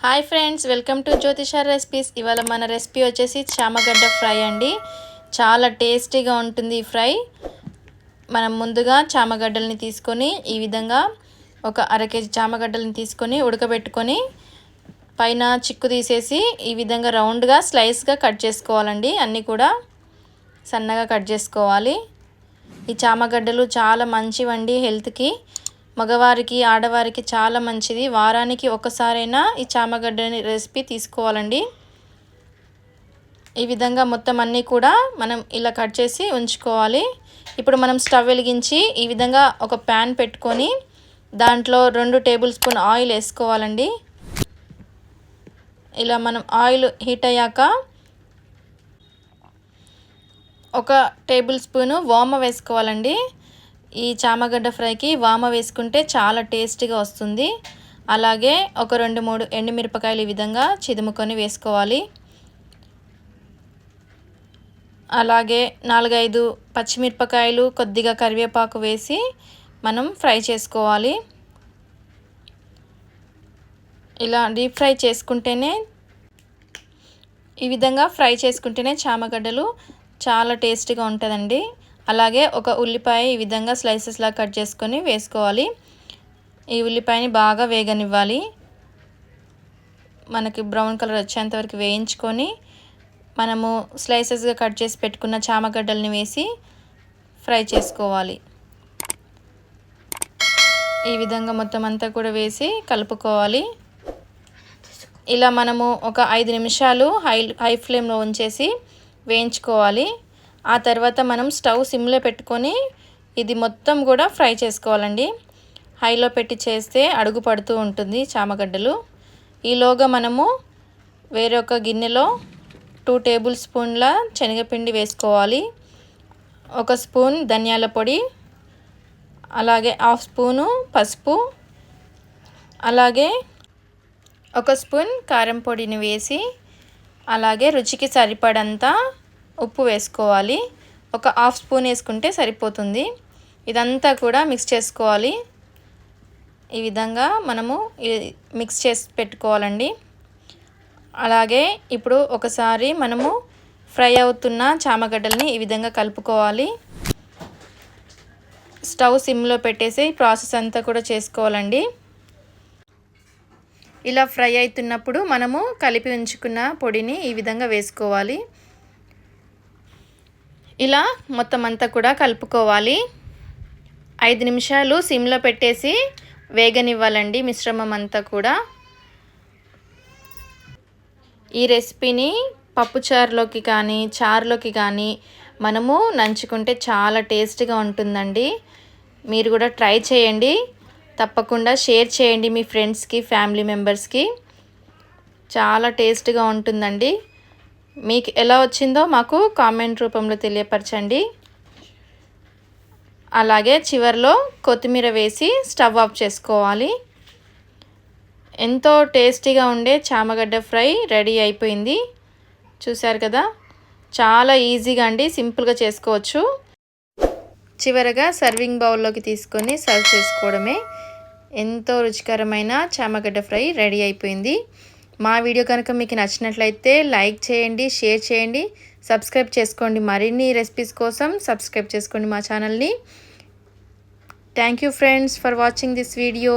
Hi friends, welcome to Jyotisha recipes. ఇవాళ మన recipe వచ్చేసి చామగడ్డ ఫ్రై అండి. చాలా టేస్టీగా ఉంటుంది ఈ ఫ్రై. మనం ముందుగా చామగడ్డల్ని తీసుకొని ఈ విధంగా ఒక అర కేజీ చామగడ్డల్ని తీసుకొని ఉడకబెట్టుకొని పైన చిక్కు తీసేసి ఈ విధంగా రౌండ్గా స్లైస్గా కట్ చేసుకోవాలండి. అన్నీ కూడా సన్నగా కట్ చేసుకోవాలి. ఈ చామగడ్డలు చాలా మంచివండి హెల్త్కి. మగవారికి ఆడవారికి చాలా మంచిది. వారానికి ఒకసారైనా ఈ చామగడ్డని రెసిపీ తీసుకోవాలండి. ఈ విధంగా మొత్తం అన్నీ కూడా మనం ఇలా కట్ చేసి ఉంచుకోవాలి. ఇప్పుడు మనం స్టవ్ వెలిగించి ఈ విధంగా ఒక ప్యాన్ పెట్టుకొని దాంట్లో 2 టేబుల్ స్పూన్ ఆయిల్ వేసుకోవాలండి. ఇలా మనం ఆయిల్ హీట్ అయ్యాక 1 టేబుల్ స్పూను వామ వేసుకోవాలండి. ఈ చామగడ్డ ఫ్రైకి వామ వేసుకుంటే చాలా టేస్టీగా వస్తుంది. అలాగే ఒక 2-3 ఎండుమిరపకాయలు ఈ విధంగా చిదుముకొని వేసుకోవాలి. అలాగే 4-5 పచ్చిమిరపకాయలు, కొద్దిగా కరివేపాకు వేసి మనం ఫ్రై చేసుకోవాలి. ఇలా డీప్ ఫ్రై చేసుకుంటేనే ఈ విధంగా ఫ్రై చేసుకుంటేనే చామగడ్డలు చాలా టేస్టీగా ఉంటుందండి. అలాగే ఒక ఉల్లిపాయ ఈ విధంగా స్లైసెస్లా కట్ చేసుకొని వేసుకోవాలి. ఈ ఉల్లిపాయని బాగా వేగనివ్వాలి. మనకి బ్రౌన్ కలర్ వచ్చేంత వరకు వేయించుకొని మనము స్లైసెస్గా కట్ చేసి పెట్టుకున్న చామగడ్డల్ని వేసి ఫ్రై చేసుకోవాలి. ఈ విధంగా మొత్తం అంతా కూడా వేసి కలుపుకోవాలి. ఇలా మనము ఒక 5 నిమిషాలు హై ఫ్లేమ్లో ఉంచేసి వేయించుకోవాలి. ఆ తర్వాత మనం స్టవ్ సిమ్లో పెట్టుకొని ఇది మొత్తం కూడా ఫ్రై చేసుకోవాలండి. హైలో పెట్టి చేస్తే అడుగు పడుతూ ఉంటుంది చామగడ్డలు. ఈలోగా మనము వేరొక గిన్నెలో 2 టేబుల్ స్పూన్ల శనగపిండి వేసుకోవాలి. 1 స్పూన్ ధనియాల పొడి, అలాగే 1/2 స్పూను పసుపు, అలాగే 1 స్పూన్ కారం పొడిని వేసి అలాగే రుచికి సరిపడంత ఉప్పు వేసుకోవాలి. ఒక 1/2 స్పూన్ వేసుకుంటే సరిపోతుంది. ఇదంతా కూడా మిక్స్ చేసుకోవాలి. ఈ విధంగా మనము మిక్స్ చేసి పెట్టుకోవాలండి. అలాగే ఇప్పుడు ఒకసారి మనము ఫ్రై అవుతున్న చామగడ్డల్ని ఈ విధంగా కలుపుకోవాలి. స్టవ్ సిమ్లో పెట్టేసి ప్రాసెస్ అంతా కూడా చేసుకోవాలండి. ఇలా ఫ్రై అవుతున్నప్పుడు మనము కలిపి ఉంచుకున్న పొడిని ఈ విధంగా వేసుకోవాలి. ఇలా మొత్తం అంతా కూడా కలుపుకోవాలి. 5 నిమిషాలు సిమ్లో పెట్టేసి వేగనివ్వాలండి మిశ్రమం అంతా కూడా. ఈ రెసిపీని పప్పుచారులోకి కానీ చారులోకి కానీ మనము నంచుకుంటే చాలా టేస్టీగా ఉంటుందండి. మీరు కూడా ట్రై చేయండి. తప్పకుండా షేర్ చేయండి మీ ఫ్రెండ్స్కి, ఫ్యామిలీ మెంబర్స్కి. చాలా టేస్టీగా ఉంటుందండి. మీకు ఎలా వచ్చిందో మాకు కామెంట్ రూపంలో తెలియపరచండి. అలాగే చివరిలో కొత్తిమీర వేసి స్టవ్ ఆఫ్ చేసుకోవాలి. ఎంతో టేస్టీగా ఉండే చామగడ్డ ఫ్రై రెడీ అయిపోయింది. చూశారు కదా, చాలా ఈజీగా అండి, సింపుల్గా చేసుకోవచ్చు. చివరగా సర్వింగ్ బౌల్లోకి తీసుకొని సర్వ్ చేసుకోవడమే. ఎంతో రుచికరమైన చామగడ్డ ఫ్రై రెడీ అయిపోయింది. మా వీడియో కనుక మీకు నచ్చినట్లయితే లైక్ చేయండి, షేర్ చేయండి, సబ్స్క్రైబ్ చేసుకోండి. మరిన్ని రెసిపీస్ కోసం సబ్స్క్రైబ్ చేసుకోండి మా ఛానల్ని. Thank you friends for watching this video.